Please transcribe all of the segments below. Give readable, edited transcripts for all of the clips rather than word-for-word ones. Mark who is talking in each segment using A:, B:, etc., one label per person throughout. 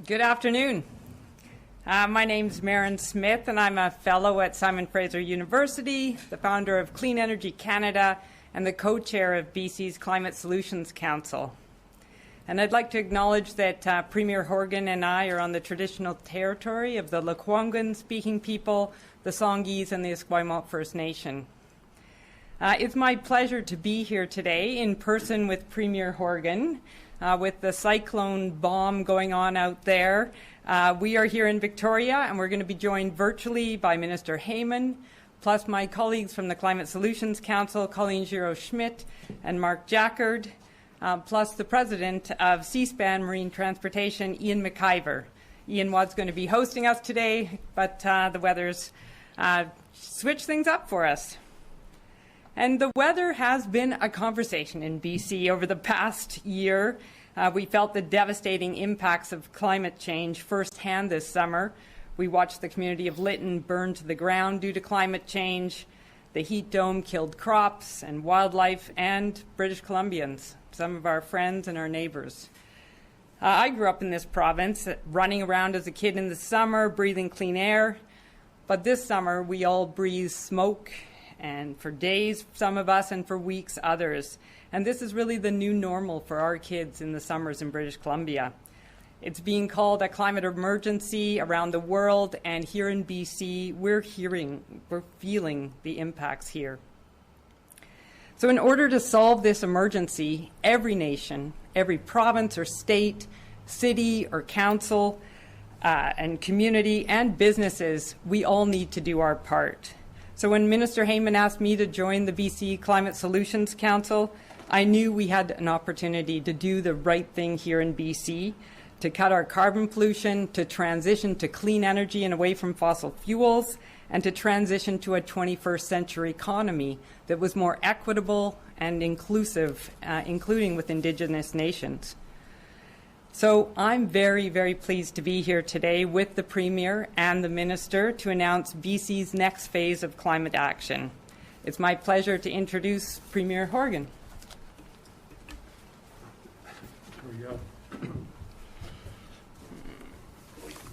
A: Good afternoon. My name's Maren Smith, and I'm a fellow at Simon Fraser University, the founder of Clean Energy Canada, and the co-chair of BC's Climate Solutions Council. And I'd like to acknowledge that Premier Horgan and I are on the traditional territory of the Lekwungen-speaking people, the Songhees, and the Esquimalt First Nation. It's my pleasure to be here today in person with Premier Horgan. With the cyclone bomb going on out there. We are here in Victoria, and we're going to be joined virtually by Minister Heyman, plus my colleagues from the Climate Solutions Council, Colleen Giraud-Schmidt and Mark Jackard, plus the president of C-SPAN Marine Transportation, Ian McIver. Ian was going to be hosting us today, but the weather's switched things up for us. And the weather has been a conversation in BC over the past year. We felt the devastating impacts of climate change firsthand this summer. We watched the community of Lytton burn to the ground due to climate change. The heat dome killed crops and wildlife and British Columbians, some of our friends and our neighbors. I grew up in this province, running around as a kid in the summer, breathing clean air. But this summer, we all breathe smoke, and for days, some of us, and for weeks, others. And this is really the new normal for our kids in the summers in British Columbia. It's being called a climate emergency around the world, and here in BC, we're feeling the impacts here. So in order to solve this emergency, every nation, every province or state, city or council, and community and businesses, we all need to do our part. So when Minister Heyman asked me to join the BC Climate Solutions Council, I knew we had an opportunity to do the right thing here in BC, to cut our carbon pollution, to transition to clean energy and away from fossil fuels, and to transition to a 21st century economy that was more equitable and inclusive, including with Indigenous nations. So I'm very, very pleased to be here today with the Premier and the Minister to announce BC's next phase of climate action. It's my pleasure to introduce Premier Horgan.
B: There we go.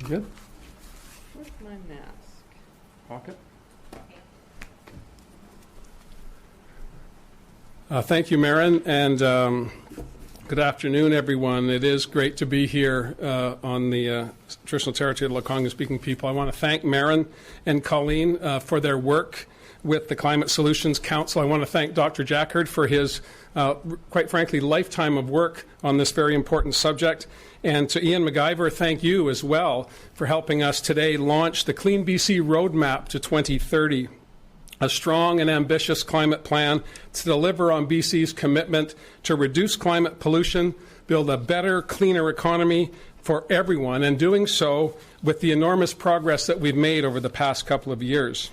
B: Good?
A: Where's my mask?
B: Pocket. Thank you, Maren, and good afternoon, everyone. It is great to be here on the traditional territory of the Lekwungen-speaking people. I want to thank Maren and Colleen for their work with the Climate Solutions Council. I want to thank Dr. Jackard for his, quite frankly, lifetime of work on this very important subject. And to Ian McIver, thank you as well for helping us today launch the CleanBC Roadmap to 2030. A strong and ambitious climate plan to deliver on BC's commitment to reduce climate pollution, build a better, cleaner economy for everyone, and doing so with the enormous progress that we've made over the past couple of years.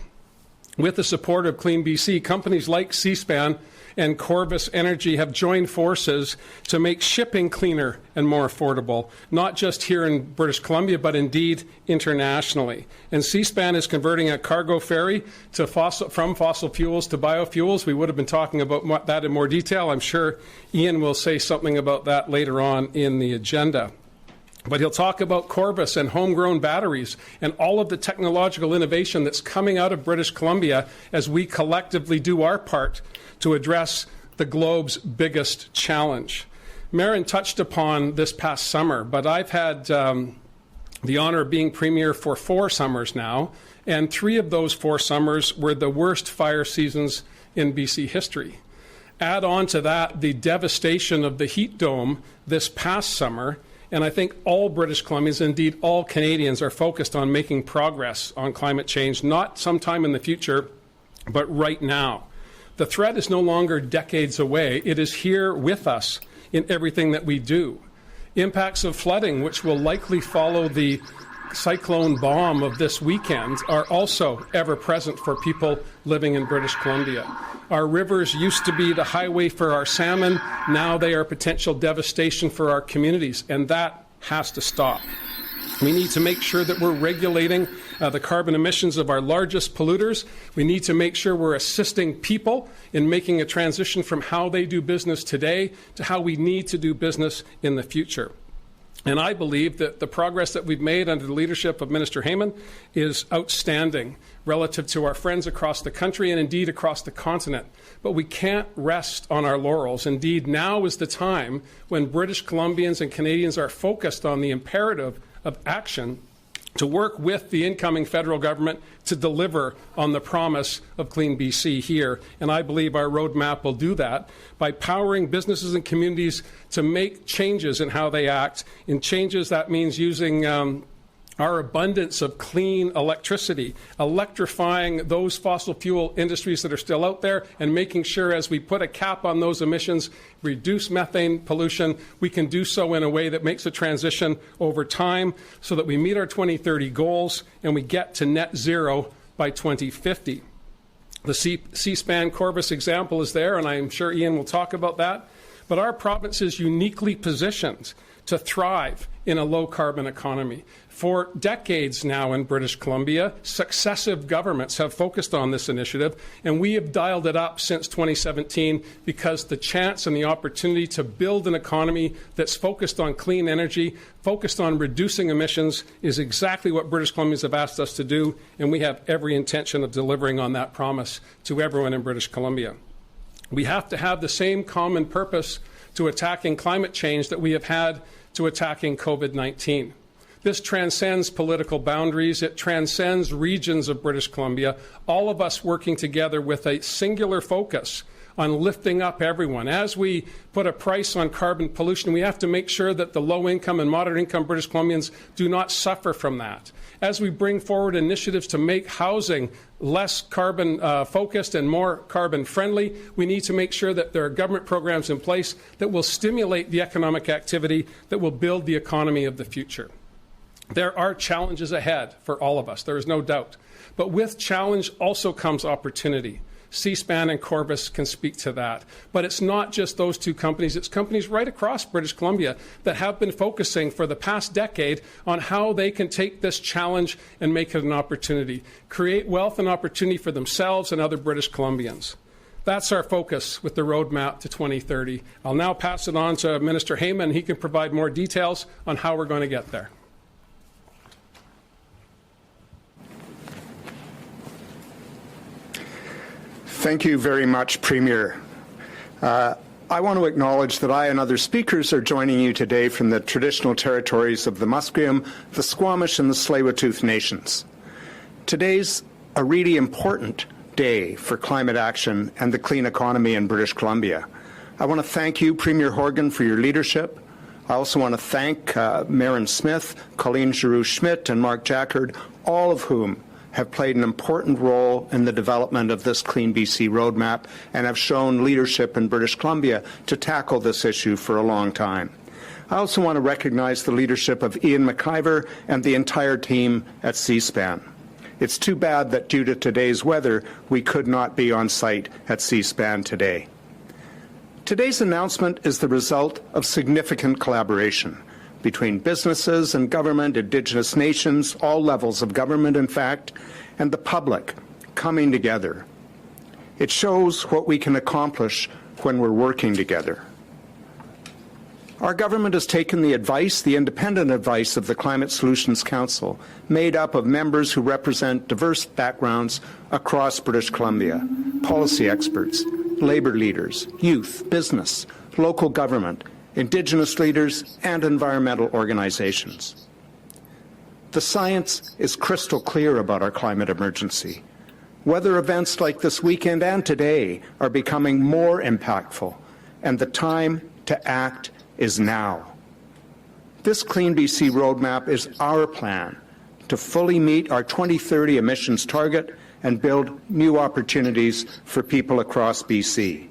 B: With the support of CleanBC, companies like C-SPAN and Corvus Energy have joined forces to make shipping cleaner and more affordable, not just here in British Columbia, but indeed internationally. And C-SPAN is converting a cargo ferry to from fossil fuels to biofuels. We would have been talking about that in more detail. I'm sure Ian will say something about that later on in the agenda. But he'll talk about Corvus and homegrown batteries and all of the technological innovation that's coming out of British Columbia as we collectively do our part to address the globe's biggest challenge. Maren touched upon this past summer, but I've had the honor of being Premier for 4 summers now, and 3 of those 4 summers were the worst fire seasons in BC history. Add on to that the devastation of the heat dome this past summer, and I think all British Columbians, indeed all Canadians, are focused on making progress on climate change, not sometime in the future, but right now. The threat is no longer decades away. It is here with us in everything that we do. Impacts of flooding, which will likely follow the cyclone bomb of this weekend, are also ever present for people living in British Columbia. Our rivers used to be the highway for our salmon. Now they are potential devastation for our communities, and that has to stop. We need to make sure that we're regulating the carbon emissions of our largest polluters. We need to make sure we're assisting people in making a transition from how they do business today to how we need to do business in the future. And I believe that the progress that we've made under the leadership of Minister Heyman is outstanding relative to our friends across the country and indeed across the continent. But we can't rest on our laurels. Indeed, now is the time when British Columbians and Canadians are focused on the imperative of action to work with the incoming federal government to deliver on the promise of CleanBC here. And I believe our roadmap will do that by powering businesses and communities to make changes in how they act. In changes, that means using our abundance of clean electricity, electrifying those fossil fuel industries that are still out there, and making sure as we put a cap on those emissions, reduce methane pollution, we can do so in a way that makes a transition over time so that we meet our 2030 goals and we get to net zero by 2050. The C-SPAN Corvus example is there, and I'm sure Ian will talk about that. But our province is uniquely positioned to thrive in a low-carbon economy. For decades now in British Columbia, successive governments have focused on this initiative, and we have dialed it up since 2017 because the chance and the opportunity to build an economy that's focused on clean energy, focused on reducing emissions, is exactly what British Columbians have asked us to do, and we have every intention of delivering on that promise to everyone in British Columbia. We have to have the same common purpose to attacking climate change that we have had to attacking COVID-19. This transcends political boundaries. It transcends regions of British Columbia, all of us working together with a singular focus on lifting up everyone. As we put a price on carbon pollution, we have to make sure that the low-income and moderate-income British Columbians do not suffer from that. As we bring forward initiatives to make housing less carbon-focused and more carbon-friendly, we need to make sure that there are government programs in place that will stimulate the economic activity that will build the economy of the future. There are challenges ahead for all of us, there is no doubt. But with challenge also comes opportunity. C-SPAN and Corvus can speak to that. But it's not just those two companies, it's companies right across British Columbia that have been focusing for the past decade on how they can take this challenge and make it an opportunity, create wealth and opportunity for themselves and other British Columbians. That's our focus with the roadmap to 2030. I'll now pass it on to Minister Heyman. He can provide more details on how we're going to get there.
C: Thank you very much, Premier. I want to acknowledge that I and other speakers are joining you today from the traditional territories of the Musqueam, the Squamish, and the Tsleil-Waututh nations. Today's a really important day for climate action and the clean economy in British Columbia. I want to thank you, Premier Horgan, for your leadership. I also want to thank Marin Smith, Colleen Giroux-Schmidt, and Mark Jackard, all of whom have played an important role in the development of this CleanBC Roadmap and have shown leadership in British Columbia to tackle this issue for a long time. I also want to recognize the leadership of Ian McIver and the entire team at C-SPAN. It's too bad that due to today's weather, we could not be on site at C-SPAN today. Today's announcement is the result of significant collaboration between businesses and government, Indigenous nations, all levels of government, in fact, and the public coming together. It shows what we can accomplish when we're working together. Our government has taken the advice, the independent advice of the Climate Solutions Council, made up of members who represent diverse backgrounds across British Columbia, policy experts, labour leaders, youth, business, local government, Indigenous leaders, and environmental organizations. The science is crystal clear about our climate emergency. Weather events like this weekend and today are becoming more impactful, and the time to act is now. This CleanBC Roadmap is our plan to fully meet our 2030 emissions target and build new opportunities for people across BC.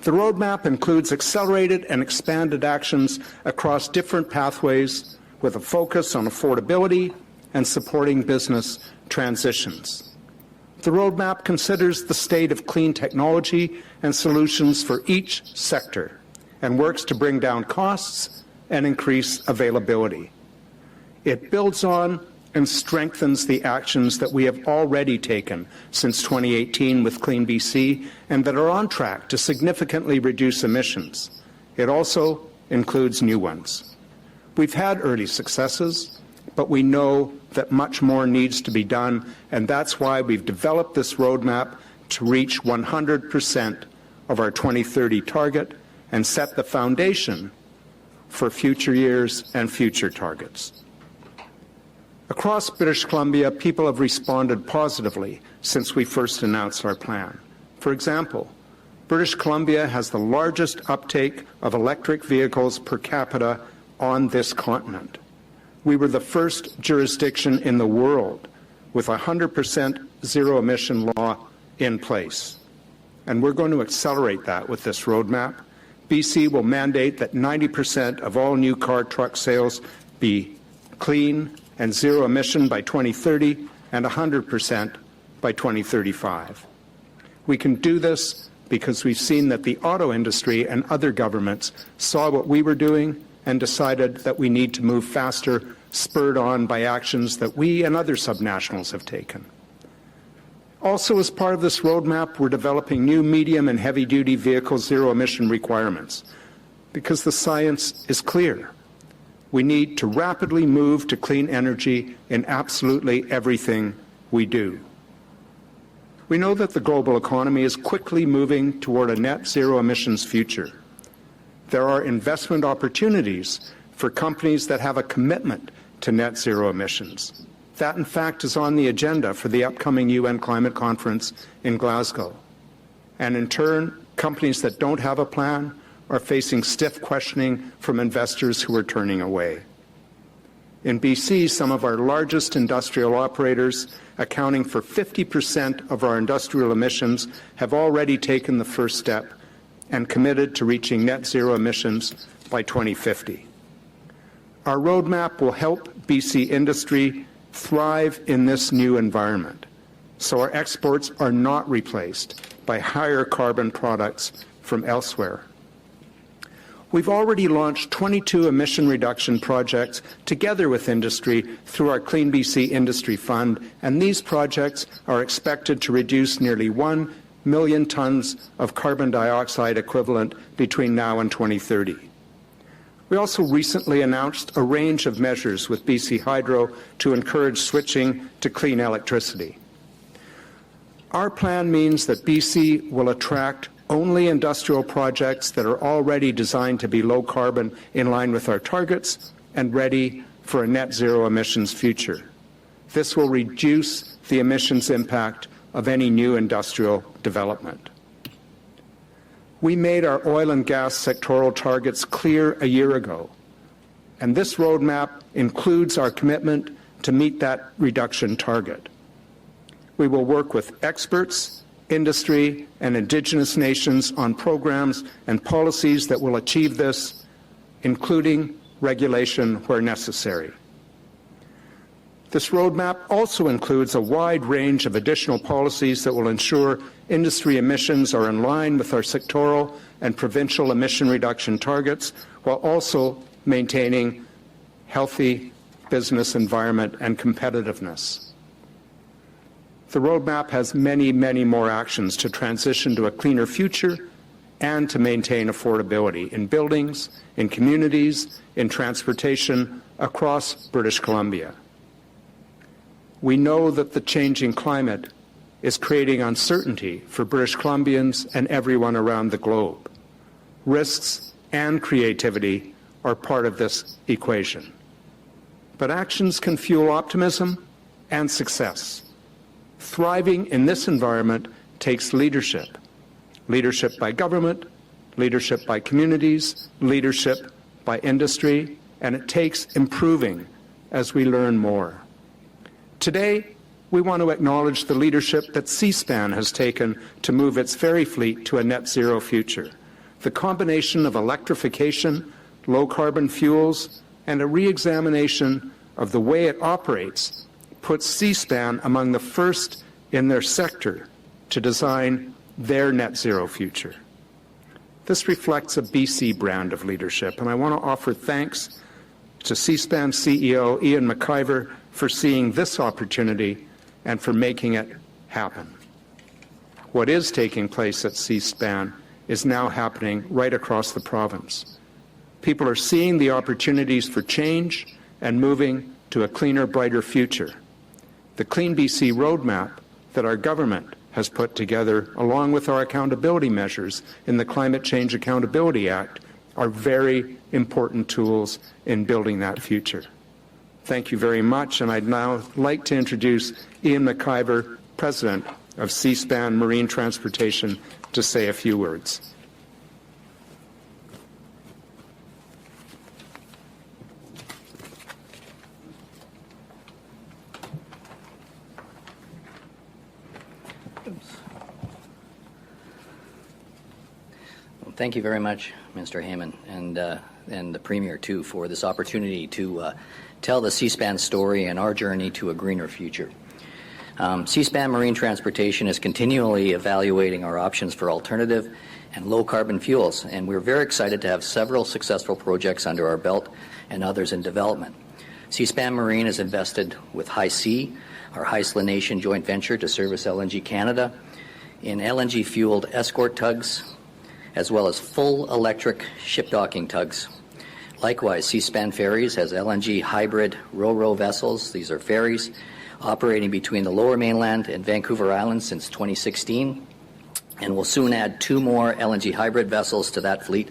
C: The roadmap includes accelerated and expanded actions across different pathways with a focus on affordability and supporting business transitions. The roadmap considers the state of clean technology and solutions for each sector and works to bring down costs and increase availability. It builds on and strengthens the actions that we have already taken since 2018 with CleanBC and that are on track to significantly reduce emissions. It also includes new ones. We've had early successes, but we know that much more needs to be done, and that's why we've developed this roadmap to reach 100% of our 2030 target and set the foundation for future years and future targets. Across British Columbia, people have responded positively since we first announced our plan. For example, British Columbia has the largest uptake of electric vehicles per capita on this continent. We were the first jurisdiction in the world with a 100% zero-emission law in place. And we're going to accelerate that with this roadmap. BC will mandate that 90% of all new car truck sales be clean and zero emission by 2030 and 100% by 2035. We can do this because we've seen that the auto industry and other governments saw what we were doing and decided that we need to move faster, spurred on by actions that we and other subnationals have taken. Also, as part of this roadmap, we're developing new medium and heavy-duty vehicle zero-emission requirements because the science is clear. We need to rapidly move to clean energy in absolutely everything we do. We know that the global economy is quickly moving toward a net zero emissions future. There are investment opportunities for companies that have a commitment to net zero emissions. That, in fact, is on the agenda for the upcoming UN Climate Conference in Glasgow. And in turn, companies that don't have a plan are facing stiff questioning from investors who are turning away. In BC, some of our largest industrial operators, accounting for 50% of our industrial emissions, have already taken the first step and committed to reaching net zero emissions by 2050. Our roadmap will help BC industry thrive in this new environment, so our exports are not replaced by higher carbon products from elsewhere. We've already launched 22 emission reduction projects together with industry through our CleanBC Industry Fund, and these projects are expected to reduce nearly 1 million tons of carbon dioxide equivalent between now and 2030. We also recently announced a range of measures with BC Hydro to encourage switching to clean electricity. Our plan means that BC will attract only industrial projects that are already designed to be low carbon in line with our targets and ready for a net zero emissions future. This will reduce the emissions impact of any new industrial development. We made our oil and gas sectoral targets clear a year ago, and this roadmap includes our commitment to meet that reduction target. We will work with experts, industry, and Indigenous nations on programs and policies that will achieve this, including regulation where necessary. This roadmap also includes a wide range of additional policies that will ensure industry emissions are in line with our sectoral and provincial emission reduction targets, while also maintaining healthy business environment and competitiveness. The roadmap has many, many more actions to transition to a cleaner future and to maintain affordability in buildings, in communities, in transportation across British Columbia. We know that the changing climate is creating uncertainty for British Columbians and everyone around the globe. Risks and creativity are part of this equation. But actions can fuel optimism and success. Thriving in this environment takes leadership. Leadership by government, leadership by communities, leadership by industry, and it takes improving as we learn more. Today, we want to acknowledge the leadership that C-SPAN has taken to move its ferry fleet to a net zero future. The combination of electrification, low-carbon fuels, and a re-examination of the way it operates puts C-SPAN among the first in their sector to design their net zero future. This reflects a BC brand of leadership, and I want to offer thanks to C-SPAN CEO Ian McIver for seeing this opportunity and for making it happen. What is taking place at C-SPAN is now happening right across the province. People are seeing the opportunities for change and moving to a cleaner, brighter future. The CleanBC Roadmap that our government has put together, along with our accountability measures in the Climate Change Accountability Act, are very important tools in building that future. Thank you very much, and I'd now like to introduce Ian McIver, President of Seaspan Marine Transportation, to say a few words.
D: Thank you very much, Mr. Heyman, and the Premier, too, for this opportunity to tell the Seaspan story and our journey to a greener future. Seaspan Marine Transportation is continually evaluating our options for alternative and low-carbon fuels, and we're very excited to have several successful projects under our belt and others in development. Seaspan Marine has invested with High Sea, our Haisla Nation joint venture to service LNG Canada, in LNG-fueled escort tugs, as well as full electric ship docking tugs. Likewise, Seaspan Ferries has LNG hybrid ro-ro vessels. These are ferries operating between the Lower Mainland and Vancouver Island since 2016, and will soon add 2 more LNG hybrid vessels to that fleet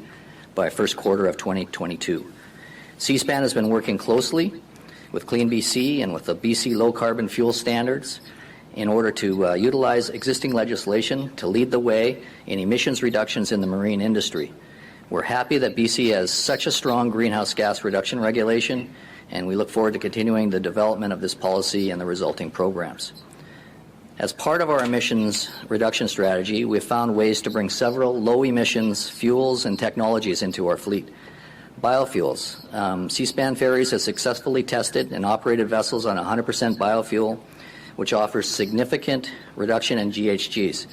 D: by first quarter of 2022. Seaspan has been working closely with CleanBC and with the BC Low Carbon Fuel Standards in order to utilize existing legislation to lead the way in emissions reductions in the marine industry. We're happy that BC has such a strong greenhouse gas reduction regulation, and we look forward to continuing the development of this policy and the resulting programs. As part of our emissions reduction strategy, we've found ways to bring several low-emissions fuels and technologies into our fleet. Biofuels. Seaspan Ferries has successfully tested and operated vessels on 100% biofuel, which offers significant reduction in GHGs.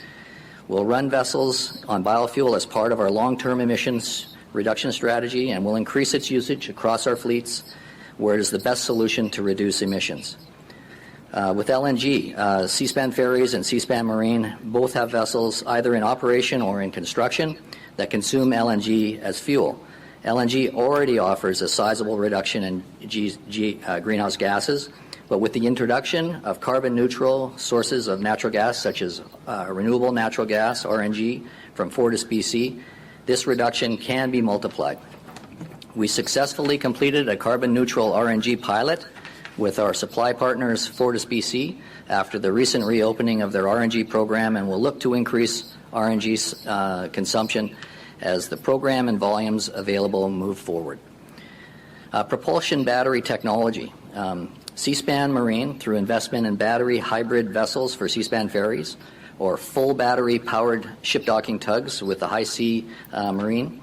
D: We'll run vessels on biofuel as part of our long-term emissions reduction strategy, and we'll increase its usage across our fleets where it is the best solution to reduce emissions. With LNG, Seaspan Ferries and Seaspan Marine both have vessels either in operation or in construction that consume LNG as fuel. LNG already offers a sizable reduction in greenhouse gases, but with the introduction of carbon-neutral sources of natural gas, such as renewable natural gas, RNG, from FortisBC, this reduction can be multiplied. We successfully completed a carbon-neutral RNG pilot with our supply partners, FortisBC, after the recent reopening of their RNG program, and will look to increase RNG consumption as the program and volumes available move forward. Propulsion battery technology. Seaspan Marine, through investment in battery hybrid vessels for Seaspan Ferries, or full battery-powered ship docking tugs with the High Sea Marine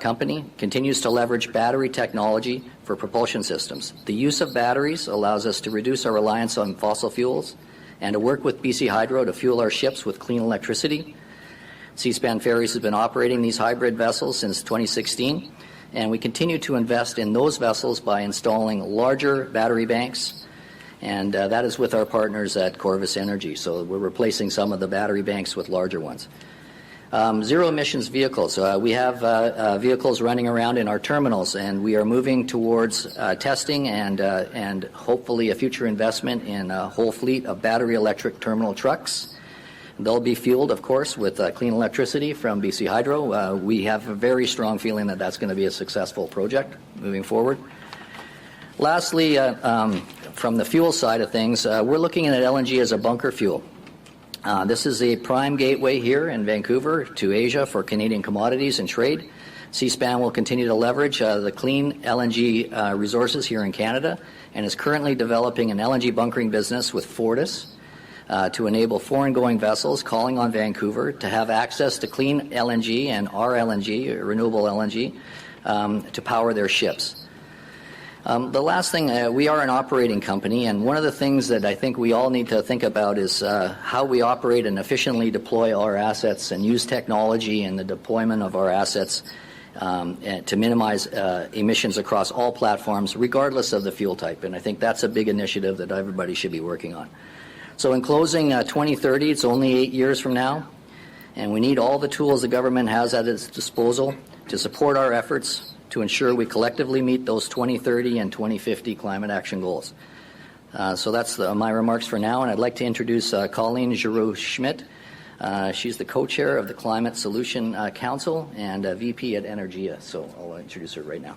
D: company, continues to leverage battery technology for propulsion systems. The use of batteries allows us to reduce our reliance on fossil fuels and to work with BC Hydro to fuel our ships with clean electricity. Seaspan Ferries has been operating these hybrid vessels since 2016, and we continue to invest in those vessels by installing larger battery banks, and that is with our partners at Corvus Energy. So we're replacing some of the battery banks with larger ones. Zero emissions vehicles. We have vehicles running around in our terminals, and we are moving towards testing and hopefully a future investment in a whole fleet of battery electric terminal trucks. They'll be fueled, of course, with clean electricity from BC Hydro. We have a very strong feeling that that's going to be a successful project moving forward. Lastly, from the fuel side of things, we're looking at LNG as a bunker fuel. This is a prime gateway here in Vancouver to Asia for Canadian commodities and trade. Seaspan will continue to leverage the clean LNG resources here in Canada and is currently developing an LNG bunkering business with Fortis to enable foreign-going vessels calling on Vancouver to have access to clean LNG and RLNG, renewable LNG, to power their ships. The last thing, we are an operating company, and one of the things that I think we all need to think about is how we operate and efficiently deploy our assets and use technology in the deployment of our assets to minimize emissions across all platforms, regardless of the fuel type. And I think that's a big initiative that everybody should be working on. So in closing, 2030, it's only 8 years from now, and we need all the tools the government has at its disposal to support our efforts to ensure we collectively meet those 2030 and 2050 climate action goals. So that's my remarks for now, and I'd like to introduce Colleen Giroux-Schmidt. She's the co-chair of the Climate Solution Council and VP at Energia. So I'll introduce her right now.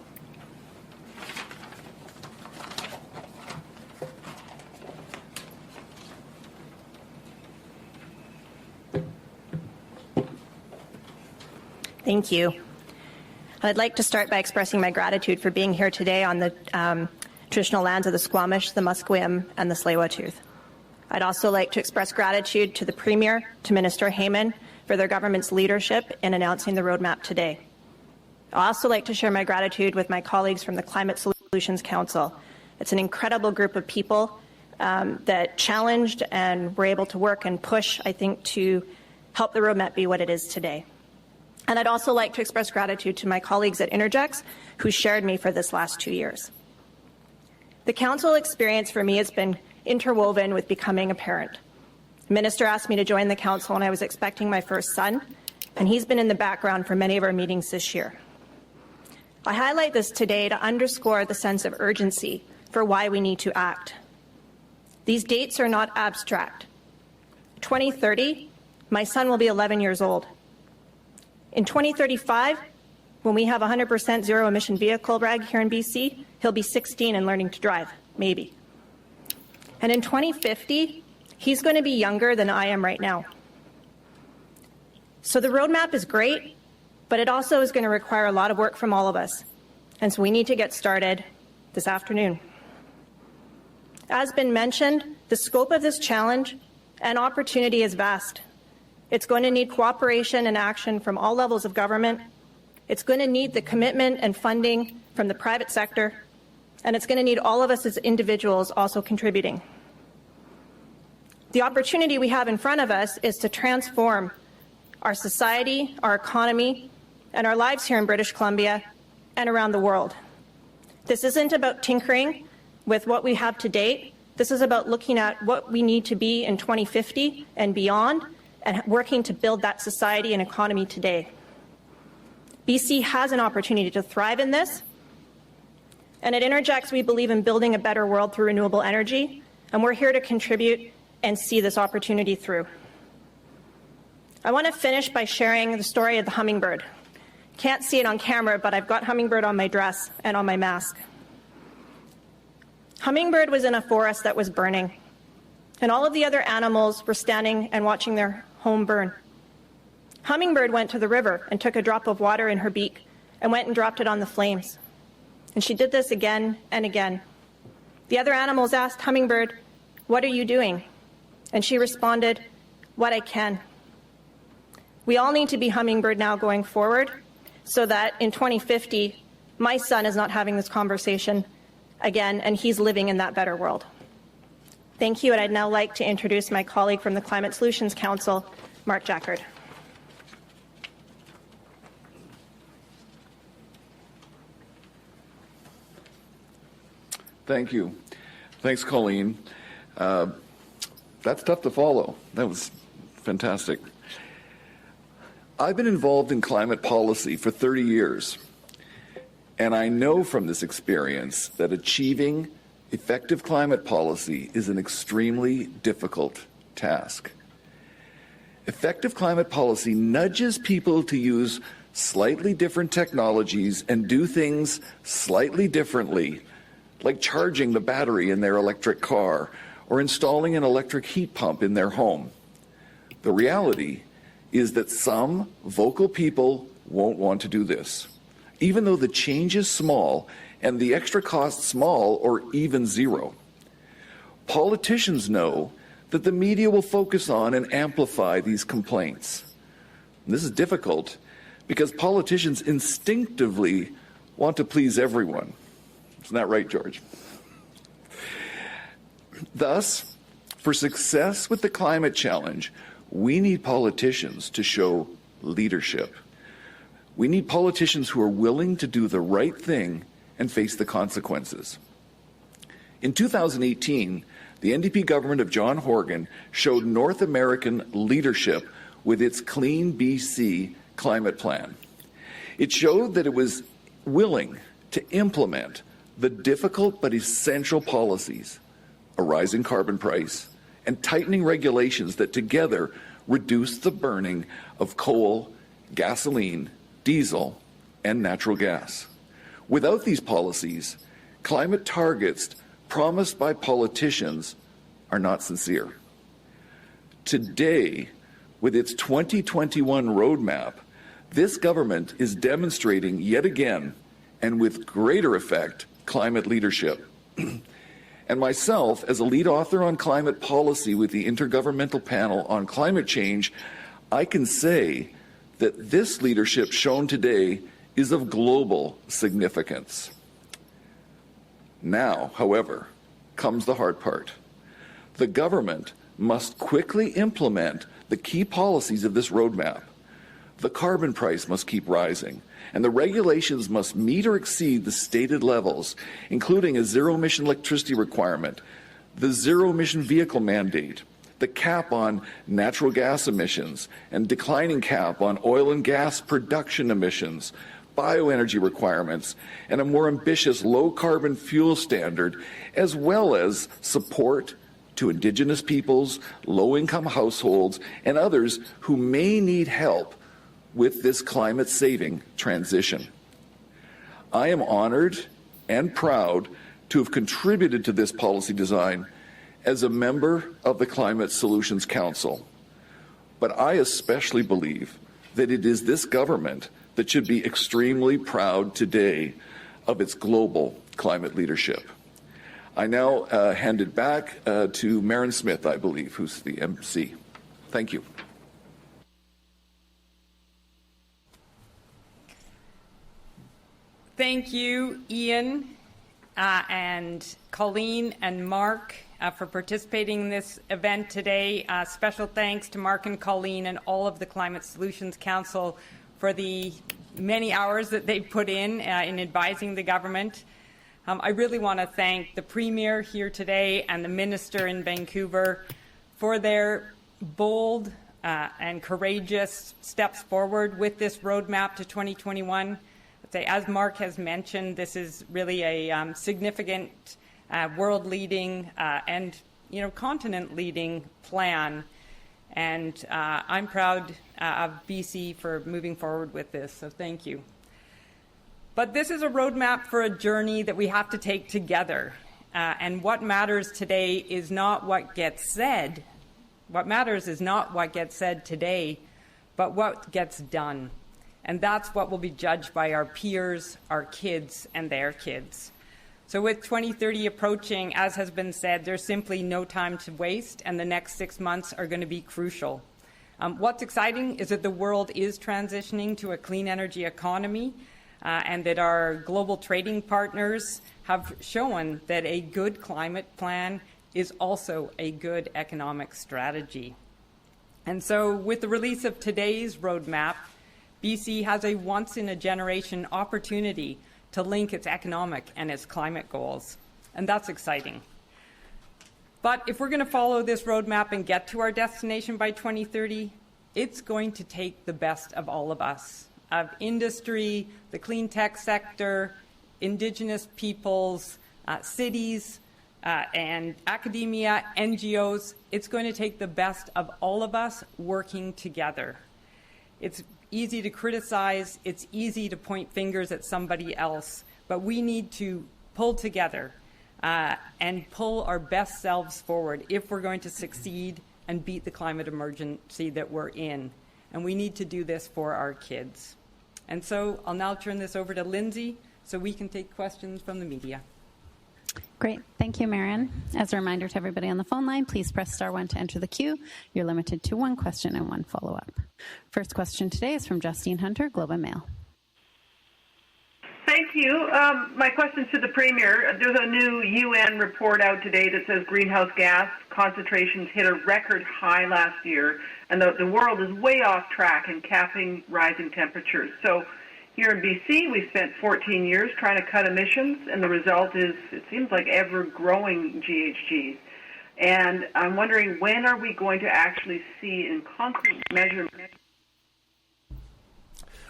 E: Thank you. I'd like to start by expressing my gratitude for being here today on the traditional lands of the Squamish, the Musqueam, and the Tsleil-Waututh. I'd also like to express gratitude to the Premier, to Minister Heyman, for their government's leadership in announcing the roadmap today. I'd also like to share my gratitude with my colleagues from the Climate Solutions Council. It's an incredible group of people that challenged and were able to work and push, I think, to help the roadmap be what it is today. And I'd also like to express gratitude to my colleagues at Interjex who shared me for this last 2 years. The Council experience for me has been interwoven with becoming a parent. The Minister asked me to join the Council when I was expecting my first son, and he's been in the background for many of our meetings this year. I highlight this today to underscore the sense of urgency for why we need to act. These dates are not abstract. 2030, my son will be 11 years old. In 2035, when we have a 100% zero-emission vehicle reg here in BC, he'll be 16 and learning to drive, maybe. And in 2050, he's going to be younger than I am right now. So the roadmap is great, but it also is going to require a lot of work from all of us. And so we need to get started this afternoon. As been mentioned, the scope of this challenge and opportunity is vast. It's going to need cooperation and action from all levels of government. It's going to need the commitment and funding from the private sector, and it's going to need all of us as individuals also contributing. The opportunity we have in front of us is to transform our society, our economy, and our lives here in British Columbia and around the world. This isn't about tinkering with what we have to date. This is about looking at what we need to be in 2050 and beyond, and working to build that society and economy today. BC has an opportunity to thrive in this, and at Interjex we believe in building a better world through renewable energy, and we're here to contribute and see this opportunity through. I want to finish by sharing the story of the Hummingbird. Can't see it on camera, but I've got Hummingbird on my dress and on my mask. Hummingbird was in a forest that was burning, and all of the other animals were standing and watching their home burn. Hummingbird went to the river and took a drop of water in her beak and went and dropped it on the flames. And she did this again and again. The other animals asked Hummingbird, "What are you doing?" And she responded, "What I can." We all need to be Hummingbird now going forward so that in 2050, my son is not having this conversation again and he's living in that better world. Thank you, and I'd now like to introduce my colleague from the Climate Solutions Council, Mark Jackard.
F: Thank you. Thanks, Colleen. That's tough to follow. That was fantastic. I've been involved in climate policy for 30 years, and I know from this experience that achieving effective climate policy is an extremely difficult task. Effective climate policy nudges people to use slightly different technologies and do things slightly differently, like charging the battery in their electric car or installing an electric heat pump in their home. The reality is that some vocal people won't want to do this, even though the change is small and the extra cost small or even zero. Politicians know that the media will focus on and amplify these complaints. And this is difficult because politicians instinctively want to please everyone. Isn't that right, George? Thus, for success with the climate challenge, we need politicians to show leadership. We need politicians who are willing to do the right thing and face the consequences. In 2018, the NDP government of John Horgan showed North American leadership with its CleanBC climate plan. It showed that it was willing to implement the difficult but essential policies, a rising carbon price, and tightening regulations that together reduce the burning of coal, gasoline, diesel, and natural gas. Without these policies, climate targets promised by politicians are not sincere. Today, with its 2021 roadmap, this government is demonstrating yet again, and with greater effect, climate leadership. And myself, as a lead author on climate policy with the Intergovernmental Panel on Climate Change, I can say that this leadership shown today is of global significance. Now, however, comes the hard part. The government must quickly implement the key policies of this roadmap. The carbon price must keep rising, and the regulations must meet or exceed the stated levels, including a zero-emission electricity requirement, the zero-emission vehicle mandate, the cap on natural gas emissions, and declining cap on oil and gas production emissions, bioenergy requirements, and a more ambitious low-carbon fuel standard, as well as support to Indigenous peoples, low-income households, and others who may need help with this climate-saving transition. I am honored and proud to have contributed to this policy design as a member of the Climate Solutions Council. But I especially believe that it is this government that should be extremely proud today of its global climate leadership. I now hand it back to Marin Smith, I believe, who's the MC. Thank you.
A: Thank you, Ian and Colleen and Mark for participating in this event today. Special thanks to Mark and Colleen and all of the Climate Solutions Council for the many hours that they put in advising the government. I really want to thank the Premier here today and the Minister in Vancouver for their bold and courageous steps forward with this roadmap to 2021. As Mark has mentioned, this is really a significant world-leading and continent-leading plan, and I'm proud of BC for moving forward with this, so thank you. But this is a roadmap for a journey that we have to take together, and what matters today is not what gets said. What matters is not what gets said today, but what gets done. And that's what will be judged by our peers, our kids, and their kids. So with 2030 approaching, as has been said, there's simply no time to waste, and the next 6 months are going to be crucial. What's exciting is that the world is transitioning to a clean energy economy, and that our global trading partners have shown that a good climate plan is also a good economic strategy. And so with the release of today's roadmap, BC has a once-in-a-generation opportunity to link its economic and its climate goals, and that's exciting. But if we're going to follow this roadmap and get to our destination by 2030, it's going to take the best of all of us, of industry, the clean tech sector, Indigenous peoples, cities, and academia, NGOs. It's going to take the best of all of us working together. It's easy to criticize, it's easy to point fingers at somebody else, but we need to pull together and pull our best selves forward if we're going to succeed and beat the climate emergency that we're in. And we need to do this for our kids. And so I'll now turn this over to Lindsay so we can take questions from the media.
G: Great. Thank you, Marion. As a reminder to everybody on the phone line, please press *1 to enter the queue. You're limited to one question and one follow-up. First question today is from Justine Hunter, Globe and Mail.
H: Thank you. My question to the Premier. There's a new UN report out today that says greenhouse gas concentrations hit a record high last year, and the world is way off track in capping rising temperatures. So here in BC, we spent 14 years trying to cut emissions, and the result is, it seems like, ever-growing GHGs. And I'm wondering, when are we going to actually see in concrete measurement?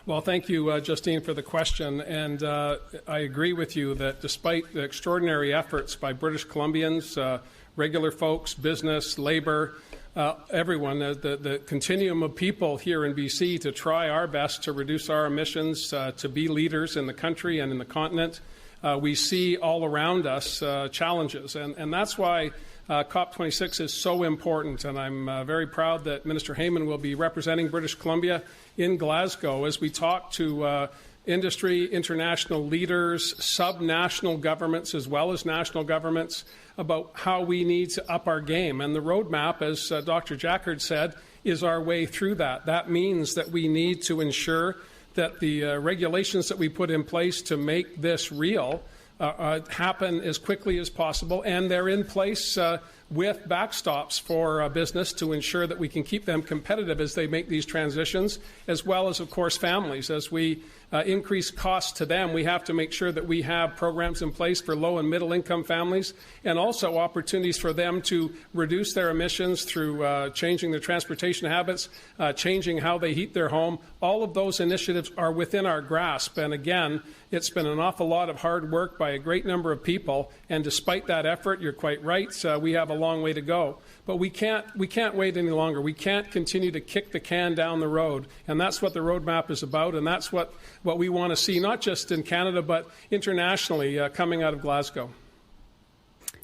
B: Well, thank you, Justine, for the question. And I agree with you that despite the extraordinary efforts by British Columbians, regular folks, business, labor, everyone, the continuum of people here in BC to try our best to reduce our emissions, to be leaders in the country and in the continent, we see all around us challenges. And that's why COP26 is so important, and I'm very proud that Minister Heyman will be representing British Columbia in Glasgow as we talk to industry, international leaders, sub-national governments as well as national governments about how we need to up our game. And the roadmap, as Dr. Jackard said, is our way through that. That means that we need to ensure that the regulations that we put in place to make this real happen as quickly as possible, and they're in place with backstops for business to ensure that we can keep them competitive as they make these transitions, as well as, of course, families. As we increase costs to them, we have to make sure that we have programs in place for low and middle income families, and also opportunities for them to reduce their emissions through changing their transportation habits, changing how they heat their home. All of those initiatives are within our grasp. And again, it's been an awful lot of hard work by a great number of people. And despite that effort, you're quite right, we have a long way to go. But we can't wait any longer. We can't continue to kick the can down the road. And that's what the roadmap is about. And that's what we want to see, not just in Canada, but internationally coming out of Glasgow.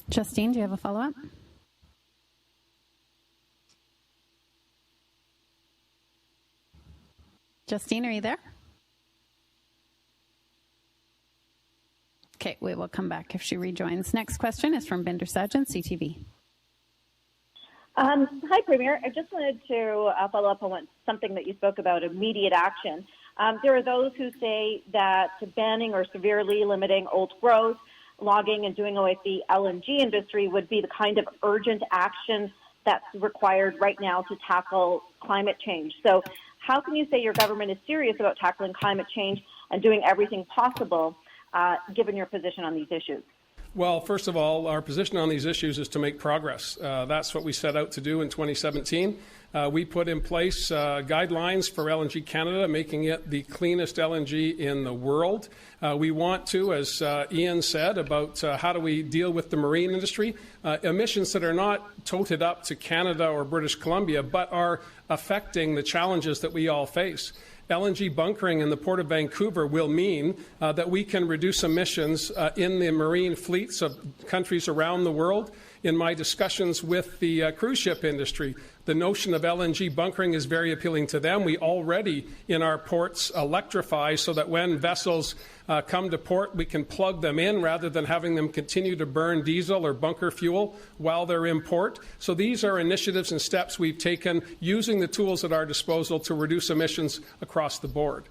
G: Justine, do you have a follow-up? Justine, are you there? Okay, we will come back if she rejoins. Next question is from Binder Sajjan, CTV.
I: Hi, Premier. I just wanted to follow up on something that you spoke about, immediate action. There are those who say that banning or severely limiting old growth, logging, and doing away with the LNG industry would be the kind of urgent action that's required right now to tackle climate change. So how can you say your government is serious about tackling climate change and doing everything possible, given your position on these issues?
B: Well, first of all, our position on these issues is to make progress. That's what we set out to do in 2017. We put in place guidelines for LNG Canada, making it the cleanest LNG in the world. We want to, as Ian said, about how do we deal with the marine industry, emissions that are not toted up to Canada or British Columbia, but are affecting the challenges that we all face. LNG bunkering in the Port of Vancouver will mean that we can reduce emissions in the marine fleets of countries around the world. In my discussions with the cruise ship industry, the notion of LNG bunkering is very appealing to them. We already, in our ports, electrify so that when vessels come to port, we can plug them in rather than having them continue to burn diesel or bunker fuel while they're in port. So these are initiatives and steps we've taken using the tools at our disposal to reduce emissions across the board.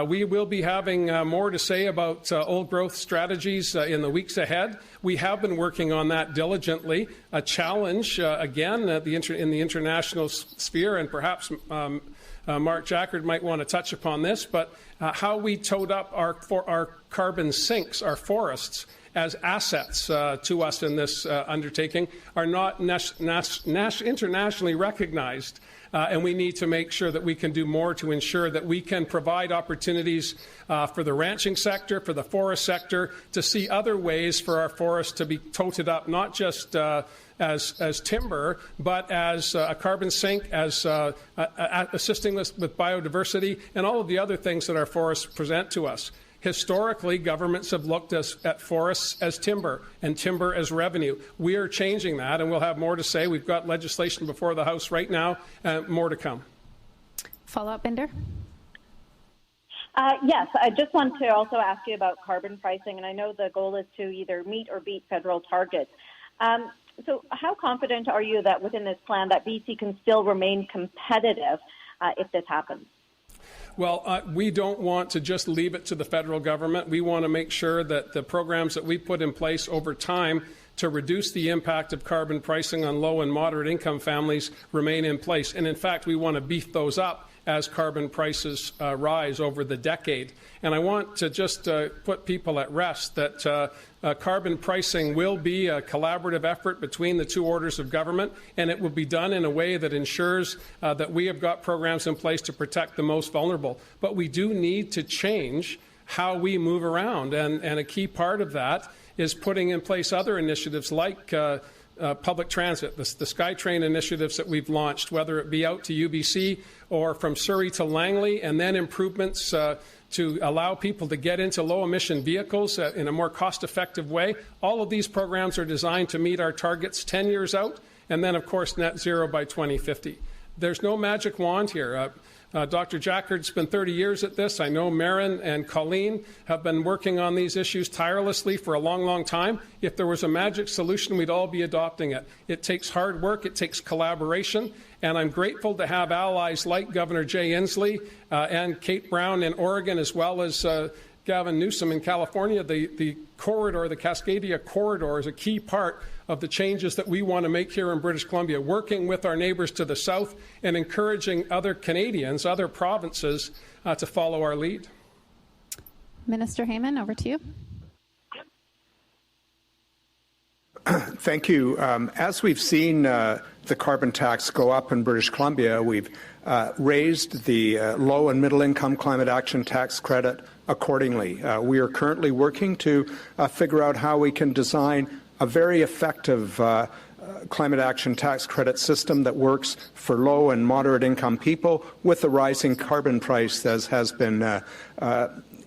B: We will be having more to say about old growth strategies in the weeks ahead. We have been working on that diligently. A challenge, again, in the international sphere, and perhaps Mark Jackard might want to touch upon this, but how we tote up our carbon sinks, our forests, as assets to us in this undertaking are not internationally recognized. And we need to make sure that we can do more to ensure that we can provide opportunities for the ranching sector, for the forest sector, to see other ways for our forests to be toted up, not just as timber, but as a carbon sink, as assisting with biodiversity, and all of the other things that our forests present to us. Historically, governments have looked at forests as timber and timber as revenue. We are changing that, and we'll have more to say. We've got legislation before the House right now, more to come.
G: Follow-up, Binder?
I: Yes, I just want to also ask you about carbon pricing, and I know the goal is to either meet or beat federal targets. So how confident are you that within this plan that BC can still remain competitive if this happens?
B: Well, we don't want to just leave it to the federal government. We want to make sure that the programs that we put in place over time to reduce the impact of carbon pricing on low and moderate income families remain in place. And in fact, we want to beef those up as carbon prices rise over the decade. And I want to just put people at rest that carbon pricing will be a collaborative effort between the two orders of government, and it will be done in a way that ensures that we have got programs in place to protect the most vulnerable. But we do need to change how we move around, and a key part of that is putting in place other initiatives like public transit, the SkyTrain initiatives that we've launched, whether it be out to UBC or from Surrey to Langley, and then improvements to allow people to get into low-emission vehicles in a more cost-effective way. All of these programs are designed to meet our targets 10 years out, and then, of course, net zero by 2050. There's no magic wand here. Dr. Jackard's been 30 years at this. I know Marin and Colleen have been working on these issues tirelessly for a long, long time. If there was a magic solution, we'd all be adopting it. It takes hard work. It takes collaboration. And I'm grateful to have allies like Governor Jay Inslee and Kate Brown in Oregon, as well as Gavin Newsom in California. The corridor, the Cascadia corridor, is a key part of the changes that we want to make here in British Columbia, working with our neighbours to the south and encouraging other Canadians, other provinces, to follow our lead.
G: Minister Heyman, over to you.
C: Thank you. As we've seen the carbon tax go up in British Columbia, we've raised the low and middle income climate action tax credit accordingly. We are currently working to figure out how we can design a very effective climate action tax credit system that works for low and moderate income people with the rising carbon price, as has been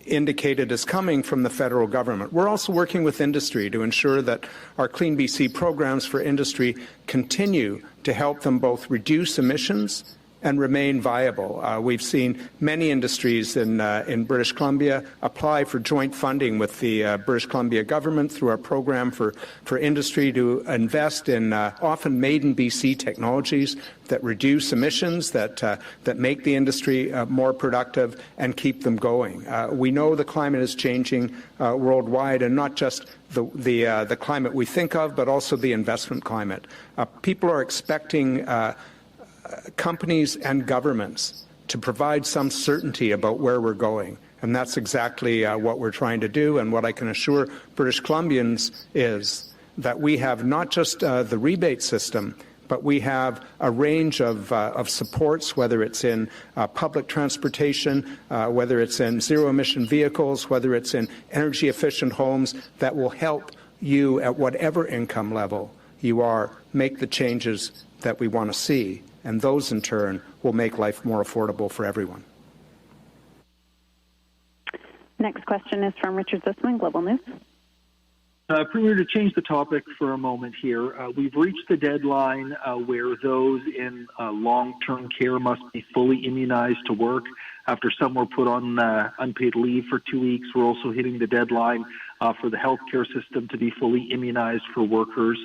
C: indicated is coming from the federal government. We're also working with industry to ensure that our CleanBC programs for industry continue to help them both reduce emissions and remain viable. We've seen many industries in British Columbia apply for joint funding with the British Columbia government through our program for industry to invest in often made in BC technologies that reduce emissions, that make the industry more productive and keep them going. We know the climate is changing worldwide, and not just the climate we think of, but also the investment climate. People are expecting companies and governments to provide some certainty about where we're going. And that's exactly what we're trying to do. And what I can assure British Columbians is that we have not just the rebate system, but we have a range of supports, whether it's in public transportation, whether it's in zero-emission vehicles, whether it's in energy-efficient homes, that will help you at whatever income level you are make the changes that we want to see. And those, in turn, will make life more affordable for everyone.
J: Next question is from Richard Zussman, Global News.
K: Premier, to change the topic for a moment here, we've reached the deadline where those in long-term care must be fully immunized to work. After some were put on unpaid leave for 2 weeks, we're also hitting the deadline for the healthcare system to be fully immunized for workers.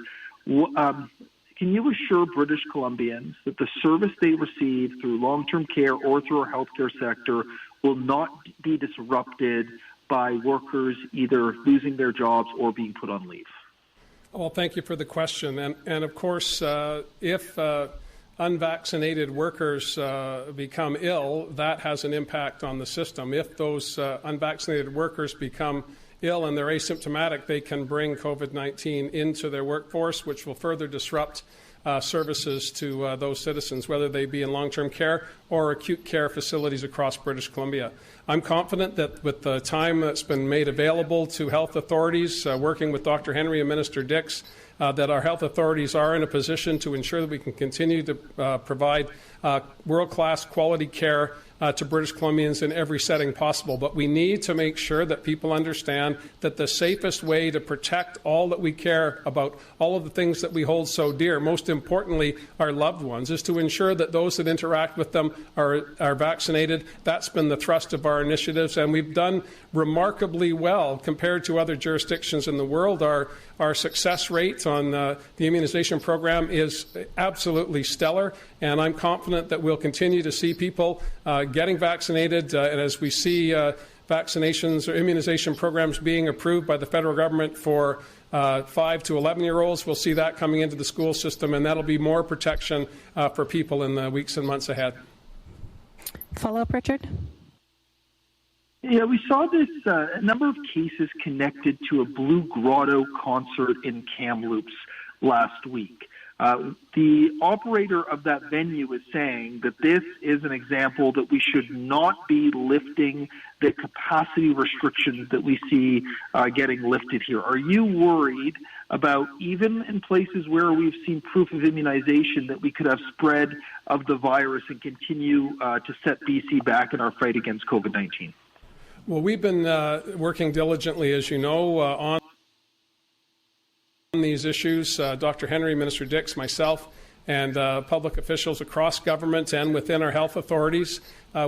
K: Can you assure British Columbians that the service they receive through long-term care or through our healthcare sector will not be disrupted by workers either losing their jobs or being put on leave?
B: Well, thank you for the question. And of course, if unvaccinated workers become ill, that has an impact on the system. If those unvaccinated workers become ill and they're asymptomatic, they can bring COVID-19 into their workforce, which will further disrupt services to those citizens, whether they be in long-term care or acute care facilities across British Columbia. I'm confident that with the time that's been made available to health authorities, working with Dr. Henry and Minister Dix, that our health authorities are in a position to ensure that we can continue to provide world-class quality care to British Columbians in every setting possible. But we need to make sure that people understand that the safest way to protect all that we care about, all of the things that we hold so dear, most importantly our loved ones, is to ensure that those that interact with them are vaccinated. That's been the thrust of our initiatives, and we've done remarkably well compared to other jurisdictions in the world. Our success rate on the immunization program is absolutely stellar, and I'm confident that we'll continue to see people getting vaccinated, and as we see vaccinations or immunization programs being approved by the federal government for 5 to 11-year-olds, we'll see that coming into the school system, and that'll be more protection for people in the weeks and months ahead.
G: Follow-up, Richard?
K: Yeah, we saw this a number of cases connected to a Blue Grotto concert in Kamloops last week. The operator of that venue is saying that this is an example that we should not be lifting the capacity restrictions that we see getting lifted here. Are you worried about, even in places where we've seen proof of immunization, that we could have spread of the virus and continue to set BC back in our fight against COVID-19?
B: Well, we've been working diligently, as you know, on these issues. Dr. Henry, Minister Dix, myself, and public officials across government and within our health authorities.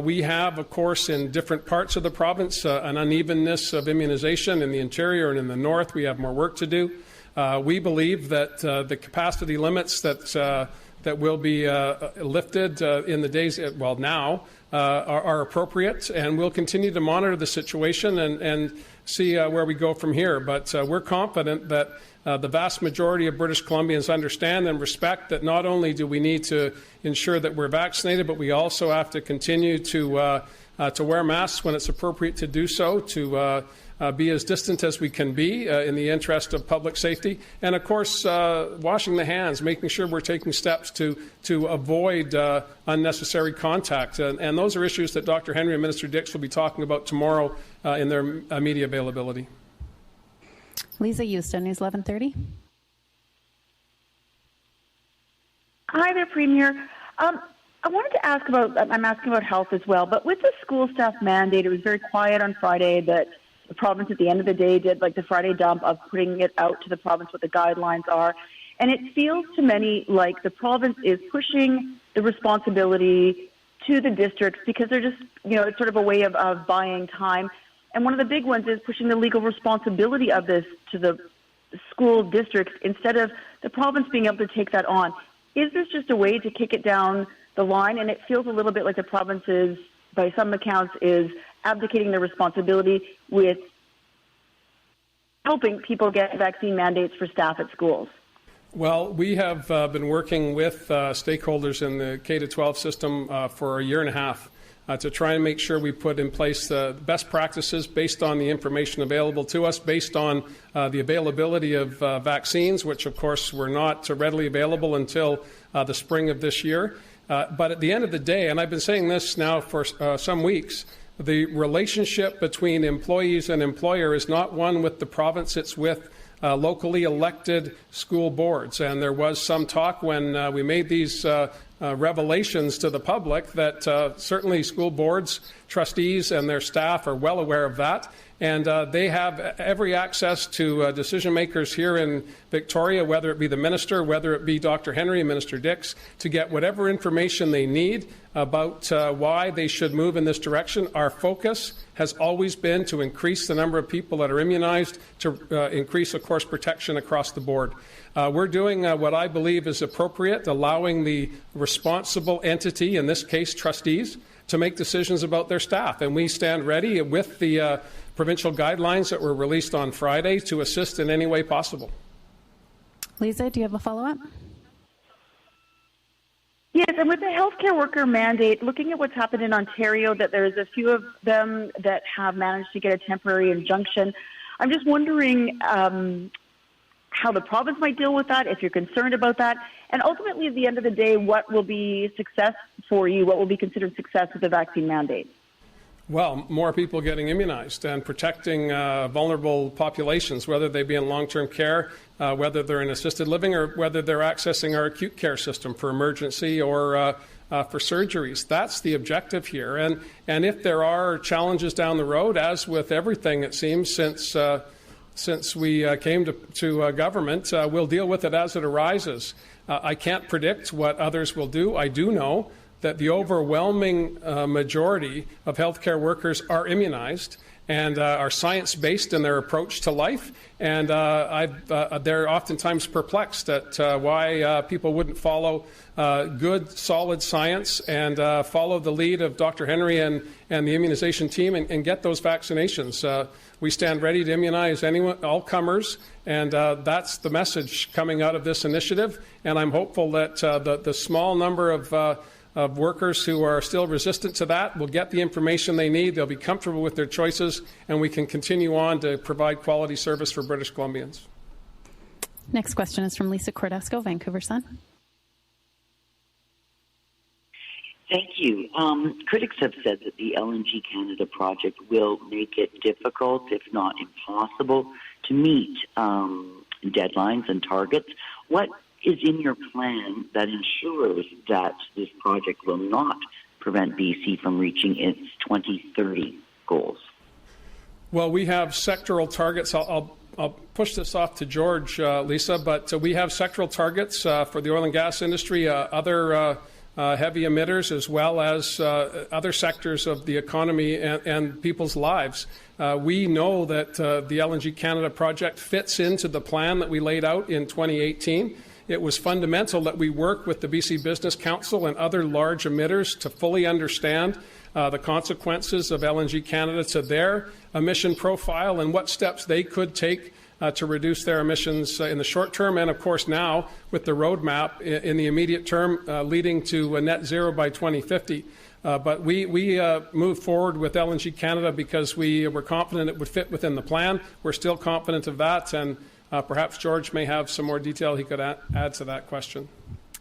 B: We have, of course, in different parts of the province, an unevenness of immunization. In the interior and in the north, we have more work to do. We believe that the capacity limits that will be lifted in the days, now, are appropriate, and we'll continue to monitor the situation and see where we go from here. But we're confident that the vast majority of British Columbians understand and respect that not only do we need to ensure that we're vaccinated, but we also have to continue to wear masks when it's appropriate to do so, to be as distant as we can be in the interest of public safety, and of course washing the hands, making sure we're taking steps to avoid unnecessary contact. And those are issues that Dr. Henry and Minister Dix will be talking about tomorrow in their media availability.
G: Lisa Houston, News 1130.
L: Hi there, Premier. I wanted to ask I'm asking about health as well, but with the school staff mandate, it was very quiet on Friday that the province at the end of the day did like the Friday dump of putting it out to the province what the guidelines are. And it feels to many like the province is pushing the responsibility to the districts because they're just, it's sort of a way of buying time. And one of the big ones is pushing the legal responsibility of this to the school districts instead of the province being able to take that on. Is this just a way to kick it down the line? And it feels a little bit like the province is, by some accounts, is abdicating their responsibility with helping people get vaccine mandates for staff at schools.
B: Well, we have been working with stakeholders in the K-12 system for a year and a half to try and make sure we put in place the best practices based on the information available to us, based on the availability of vaccines, which of course were not readily available until the spring of this year. But at the end of the day, and I've been saying this now for some weeks, the relationship between employees and employer is not one with the province, it's with locally elected school boards. And there was some talk when we made these revelations to the public that certainly school boards, trustees and their staff are well aware of that. And they have every access to decision makers here in Victoria, whether it be the minister, whether it be Dr. Henry and Minister Dix, to get whatever information they need about why they should move in this direction. Our focus has always been to increase the number of people that are immunized, to increase, of course, protection across the board. We're doing what I believe is appropriate, allowing the responsible entity, in this case trustees, to make decisions about their staff. And we stand ready with the provincial guidelines that were released on Friday to assist in any way possible.
G: Lisa, do you have a follow-up?
L: Yes, and with the healthcare worker mandate, looking at what's happened in Ontario, that there's a few of them that have managed to get a temporary injunction. I'm just wondering how the province might deal with that, if you're concerned about that, and ultimately at the end of the day, what will be success for you, what will be considered success with the vaccine mandate?
B: Well, more people getting immunized and protecting vulnerable populations, whether they be in long-term care, whether they're in assisted living, or whether they're accessing our acute care system for emergency or for surgeries. That's the objective here. And if there are challenges down the road, as with everything, it seems, since we came to government, we'll deal with it as it arises. I can't predict what others will do. I do know that the overwhelming majority of healthcare workers are immunized and are science-based in their approach to life. And they're oftentimes perplexed at why people wouldn't follow good, solid science and follow the lead of Dr. Henry and the immunization team and get those vaccinations. We stand ready to immunize anyone, all comers, and that's the message coming out of this initiative. And I'm hopeful that the small number of of workers who are still resistant to that will get the information they need, they'll be comfortable with their choices, and we can continue on to provide quality service for British Columbians.
G: Next question is from Lisa Cordesco, Vancouver Sun.
M: Thank you. Critics have said that the LNG Canada project will make it difficult, if not impossible, to meet deadlines and targets. What is in your plan that ensures that this project will not prevent BC from reaching its 2030 goals?
B: Well, we have sectoral targets. I'll push this off to George, Lisa, but we have sectoral targets for the oil and gas industry, other heavy emitters, as well as other sectors of the economy and people's lives. We know that the LNG Canada project fits into the plan that we laid out in 2018. It was fundamental that we work with the BC Business Council and other large emitters to fully understand the consequences of LNG Canada to their emission profile and what steps they could take to reduce their emissions in the short term, and of course now with the roadmap in the immediate term leading to a net zero by 2050. But we moved forward with LNG Canada because we were confident it would fit within the plan. We're still confident of that, and perhaps George may have some more detail he could add to that question.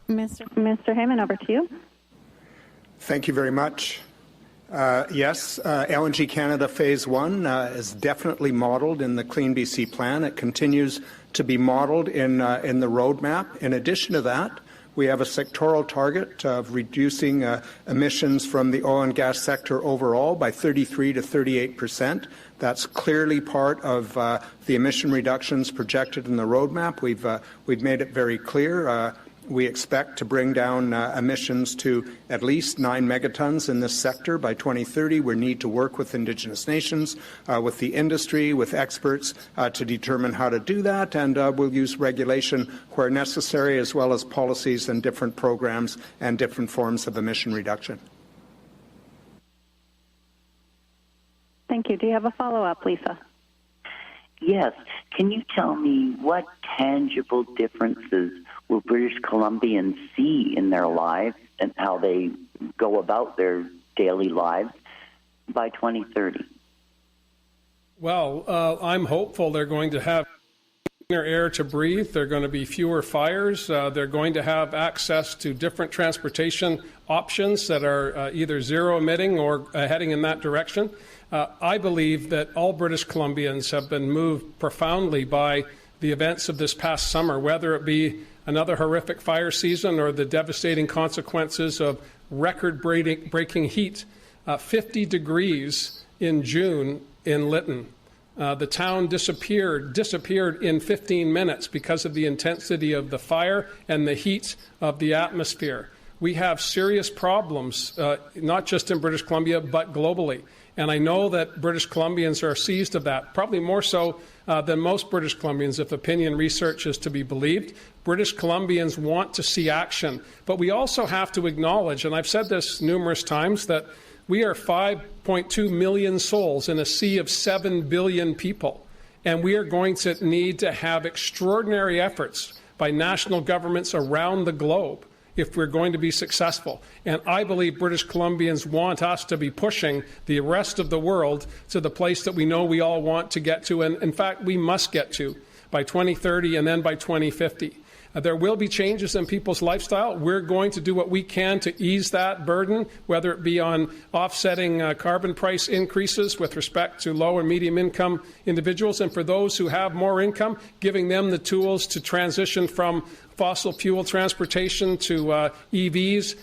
J: Mr. Heyman, over to you.
C: Thank you very much. Yes, LNG Canada Phase 1 is definitely modeled in the CleanBC plan. It continues to be modeled in the roadmap. In addition to that, we have a sectoral target of reducing emissions from the oil and gas sector overall by 33 to 38%. That's clearly part of the emission reductions projected in the roadmap. We've made it very clear. We expect to bring down emissions to at least 9 megatons in this sector by 2030. We need to work with Indigenous nations, with the industry, with experts to determine how to do that, and we'll use regulation where necessary, as well as policies and different programs and different forms of emission reduction.
J: Thank you. Do you have a follow-up, Lisa?
M: Yes. Can you tell me what tangible differences will British Columbians see in their lives and how they go about their daily lives by 2030?
B: Well, I'm hopeful they're going to have cleaner air to breathe. There are going to be fewer fires. They're going to have access to different transportation options that are either zero emitting or heading in that direction. I believe that all British Columbians have been moved profoundly by the events of this past summer, whether it be another horrific fire season or the devastating consequences of record-breaking heat. 50 degrees in June in Lytton. The town disappeared in 15 minutes because of the intensity of the fire and the heat of the atmosphere. We have serious problems, not just in British Columbia, but globally. And I know that British Columbians are seized of that, probably more so than most British Columbians, if opinion research is to be believed. British Columbians want to see action. But we also have to acknowledge, and I've said this numerous times, that we are 5.2 million souls in a sea of 7 billion people. And we are going to need to have extraordinary efforts by national governments around the globe if we're going to be successful. And I believe British Columbians want us to be pushing the rest of the world to the place that we know we all want to get to, and in fact we must get to by 2030 and then by 2050. There will be changes in people's lifestyle. We're going to do what we can to ease that burden, whether it be on offsetting carbon price increases with respect to low and medium income individuals, and for those who have more income, giving them the tools to transition from fossil fuel transportation to EVs,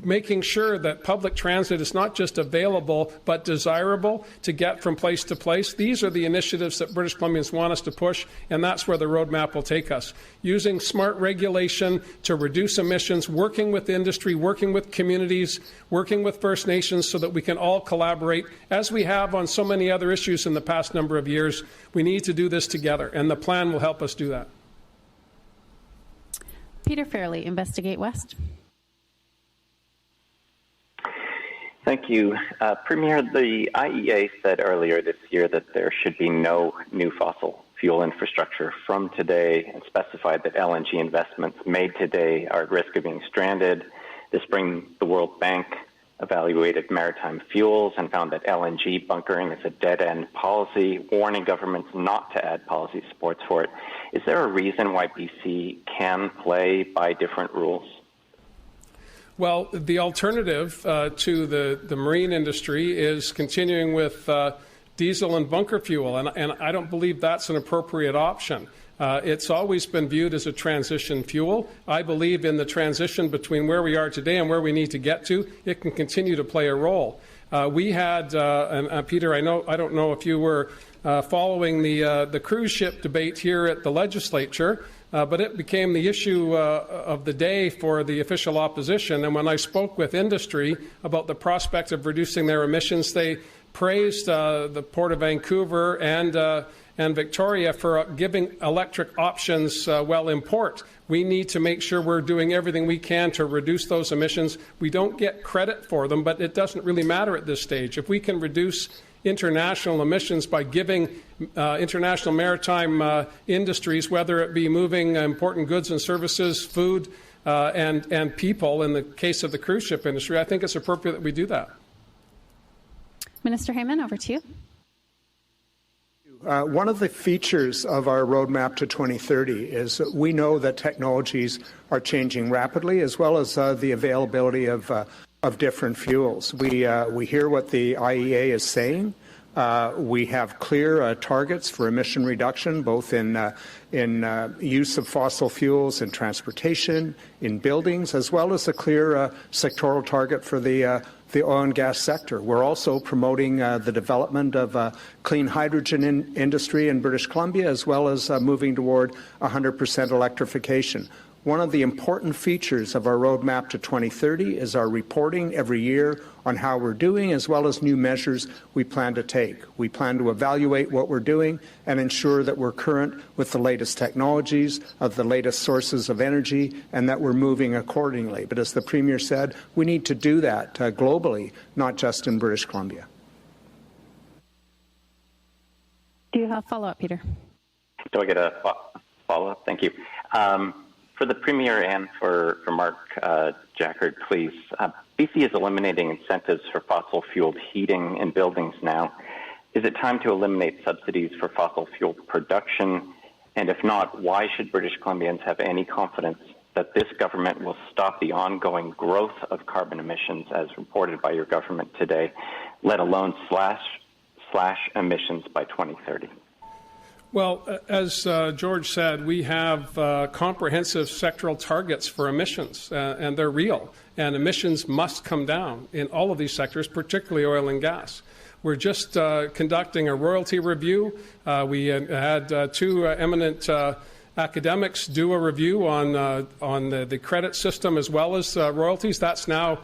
B: making sure that public transit is not just available but desirable to get from place to place. These are the initiatives that British Columbians want us to push, and that's where the roadmap will take us. Using smart regulation to reduce emissions, working with industry, working with communities, working with First Nations so that we can all collaborate, as we have on so many other issues in the past number of years. We need to do this together, and the plan will help us do that.
G: Peter Fairley, Investigate West.
N: Thank you. Premier, the IEA said earlier this year that there should be no new fossil fuel infrastructure from today, and specified that LNG investments made today are at risk of being stranded, This spring, the World Bank evaluated maritime fuels and found that LNG bunkering is a dead-end policy, warning governments not to add policy supports for it. Is there a reason why BC can play by different rules?
B: Well, the alternative to the marine industry is continuing with diesel and bunker fuel, and I don't believe that's an appropriate option. It's always been viewed as a transition fuel. I believe in the transition between where we are today and where we need to get to. It can continue to play a role. We had, and Peter, I don't know if you were following the cruise ship debate here at the legislature, but it became the issue of the day for the official opposition. And when I spoke with industry about the prospect of reducing their emissions, they praised the Port of Vancouver and Victoria for giving electric options well in port. We need to make sure we're doing everything we can to reduce those emissions. We don't get credit for them, but it doesn't really matter at this stage. If we can reduce international emissions by giving international maritime industries, whether it be moving important goods and services, food, and people, in the case of the cruise ship industry, I think it's appropriate that we do that.
G: Minister Heyman, over to you.
C: One of the features of our roadmap to 2030 is that we know that technologies are changing rapidly, as well as the availability of different fuels. We hear what the IEA is saying. We have clear targets for emission reduction, both in use of fossil fuels in transportation, in buildings, as well as a clear sectoral target for the oil and gas sector. We're also promoting the development of clean hydrogen industry in British Columbia, as well as moving toward 100% electrification. One of the important features of our roadmap to 2030 is our reporting every year on how we're doing, as well as new measures we plan to take. We plan to evaluate what we're doing and ensure that we're current with the latest technologies, of the latest sources of energy, and that we're moving accordingly. But as the Premier said, we need to do that globally, not just in British Columbia.
G: Do you have a follow-up, Peter?
N: Do I get a follow-up? Thank you. For the Premier and for Mark Jackard, please. BC is eliminating incentives for fossil-fueled heating in buildings now. Is it time to eliminate subsidies for fossil fuel production? And if not, why should British Columbians have any confidence that this government will stop the ongoing growth of carbon emissions as reported by your government today, let alone slash emissions by 2030?
B: Well, as George said, we have comprehensive sectoral targets for emissions, and they're real. And emissions must come down in all of these sectors, particularly oil and gas. We're just conducting a royalty review. We had two eminent academics do a review on the credit system as well as royalties. That's now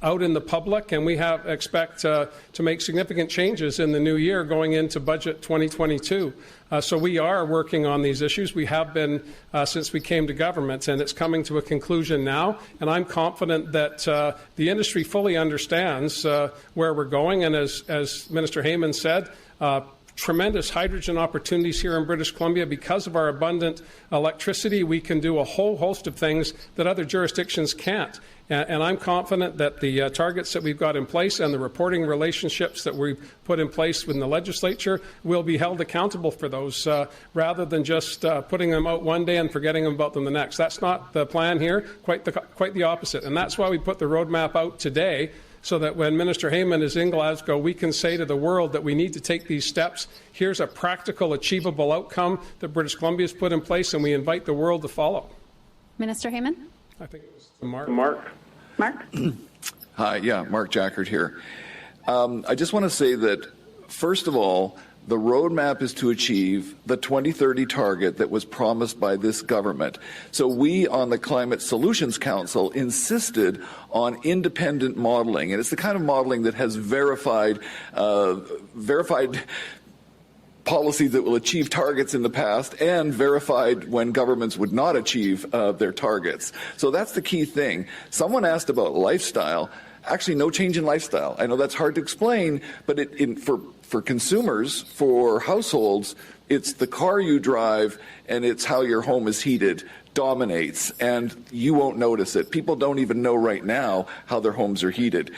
B: out in the public, and we expect to make significant changes in the new year going into budget 2022. So we are working on these issues. We have been since we came to government, and it's coming to a conclusion now. And I'm confident that the industry fully understands where we're going. And as Minister Heyman said, tremendous hydrogen opportunities here in British Columbia. Because of our abundant electricity, we can do a whole host of things that other jurisdictions can't. And I'm confident that the targets that we've got in place and the reporting relationships that we've put in place within the legislature will be held accountable for those, rather than just putting them out one day and forgetting about them the next. That's not the plan here, quite the opposite. And that's why we put the roadmap out today, so that when Minister Heyman is in Glasgow, we can say to the world that we need to take these steps. Here's a practical, achievable outcome that British Columbia has put in place, and we invite the world to follow.
G: Minister Heyman?
B: I think it was Mark.
G: Mark?
F: Hi, Mark Jackard here. I just want to say that, first of all, the roadmap is to achieve the 2030 target that was promised by this government. So we on the Climate Solutions Council insisted on independent modeling, and it's the kind of modeling that has verified policies that will achieve targets in the past and verified when governments would not achieve their targets. So that's the key thing. Someone asked about lifestyle. Actually, no change in lifestyle. I know that's hard to explain, but for consumers, for households, It's the car you drive and it's how your home is heated dominates, and you won't notice it. People don't even know right now how their homes are heated.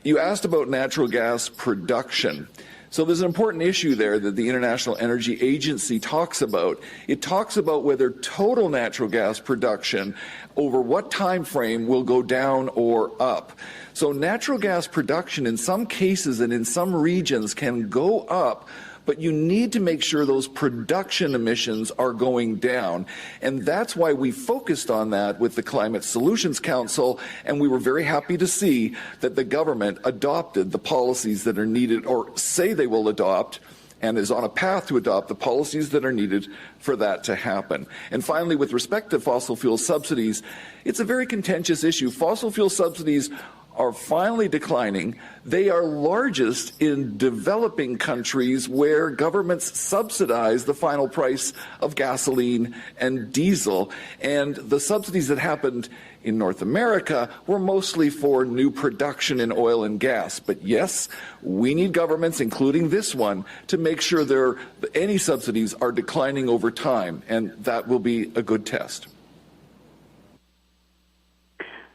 F: You asked about natural gas production. So there's an important issue there that the International Energy Agency talks about. It talks about whether total natural gas production over what time frame will go down or up. So natural gas production in some cases and in some regions can go up, but you need to make sure those production emissions are going down. And that's why we focused on that with the Climate Solutions Council, and we were very happy to see that the government adopted the policies that are needed, or say they will adopt, and is on a path to adopt the policies that are needed for that to happen. And finally, with respect to fossil fuel subsidies, it's a very contentious issue. Fossil fuel subsidies are finally declining. They are largest in developing countries where governments subsidize the final price of gasoline and diesel. And the subsidies that happened in North America were mostly for new production in oil and gas. But yes, we need governments, including this one, to make sure any subsidies are declining over time, and that will be a good test.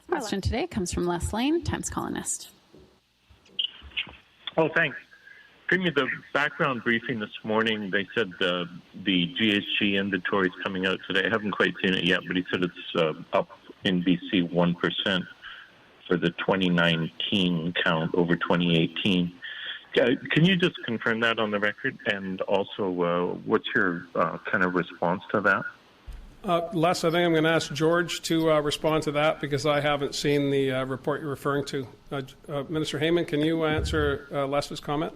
G: Question today comes from Les Lane, Times columnist.
O: Oh, thanks. Premier, the background briefing this morning, they said the GHG inventory is coming out today. I haven't quite seen it yet, but he said it's up in BC 1% for the 2019 count over 2018. Can you just confirm that on the record? And also, what's your kind of response to that?
B: Les, I think I'm going to ask George to respond to that because I haven't seen the report you're referring to. Minister Heyman, can you answer Les's comment?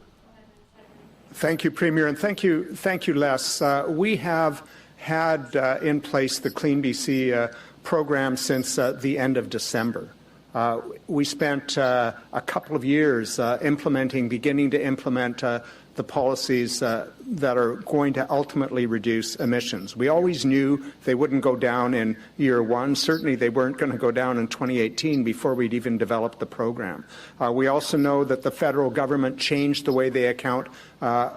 C: Thank you, Premier, and thank you, Les. We have had in place the CleanBC program since the end of December. We spent a couple of years beginning to implement the policies that are going to ultimately reduce emissions. We always knew they wouldn't go down in year one. Certainly they weren't going to go down in 2018 before we'd even developed the program. We also know that the federal government changed the way they account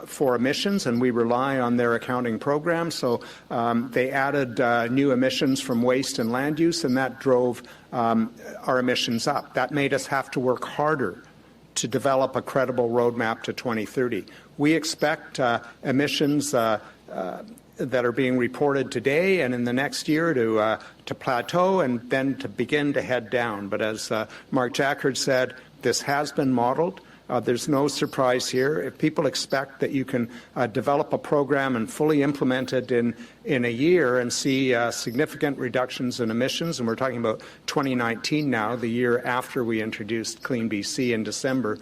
C: for emissions, and we rely on their accounting program. So they added new emissions from waste and land use, and that drove our emissions up. That made us have to work harder to develop a credible roadmap to 2030. We expect emissions that are being reported today and in the next year to plateau and then to begin to head down. But as Mark Jackard said, this has been modeled. There's no surprise here. If people expect that you can develop a program and fully implement it in a year and see significant reductions in emissions, and we're talking about 2019 now, the year after we introduced CleanBC in December,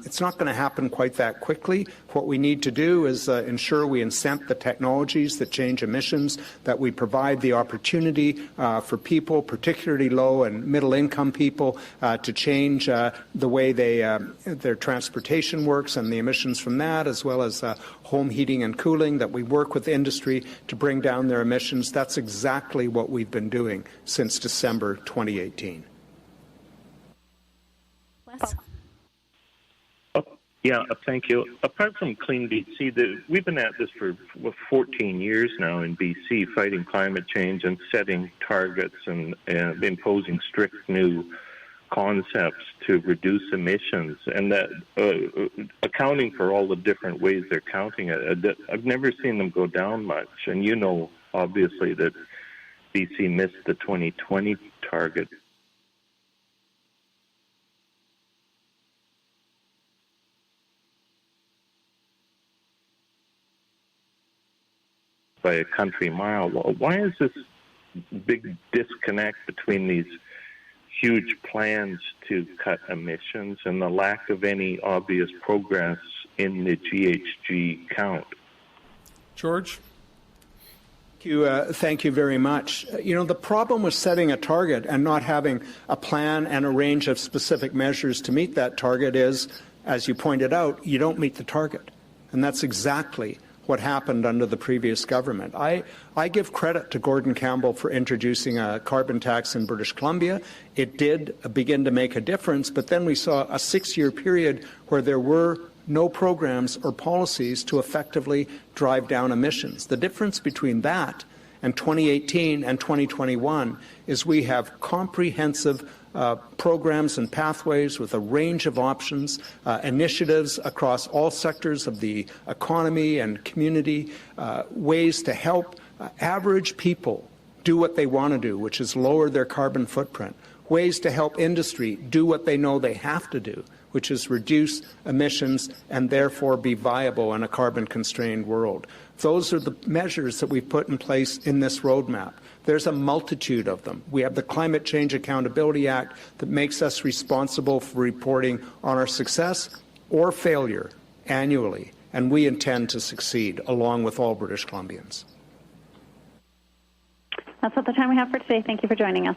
C: it's not going to happen quite that quickly. What we need to do is ensure we incent the technologies that change emissions, that we provide the opportunity for people, particularly low and middle income people, to change the way their transportation works and the emissions from that, as well as home heating and cooling, that we work with industry to bring down their emissions. That's exactly what we've been doing since December 2018.
G: Les?
O: Yeah, thank you. Apart from CleanBC, we've been at this for 14 years now in BC, fighting climate change and setting targets and imposing strict new concepts to reduce emissions, and that accounting for all the different ways they're counting it. I've never seen them go down much, and you know, obviously, that BC missed the 2020 target. By a country mile. Why is this big disconnect between these huge plans to cut emissions and the lack of any obvious progress in the GHG count?
B: George?
C: Thank you very much. You know, the problem with setting a target and not having a plan and a range of specific measures to meet that target is, as you pointed out, you don't meet the target. And that's exactly what happened under the previous government. I give credit to Gordon Campbell for introducing a carbon tax in British Columbia. It did begin to make a difference, but then we saw a 6-year period where there were no programs or policies to effectively drive down emissions. The difference between that and 2018 and 2021 is we have comprehensive programs and pathways with a range of options, initiatives across all sectors of the economy and community, ways to help average people do what they want to do, which is lower their carbon footprint, ways to help industry do what they know they have to do, which is reduce emissions and therefore be viable in a carbon-constrained world. Those are the measures that we've put in place in this roadmap. There's a multitude of them. We have the Climate Change Accountability Act that makes us responsible for reporting on our success or failure annually, and we intend to succeed along with all British Columbians.
J: That's all the time we have for today. Thank you for joining us.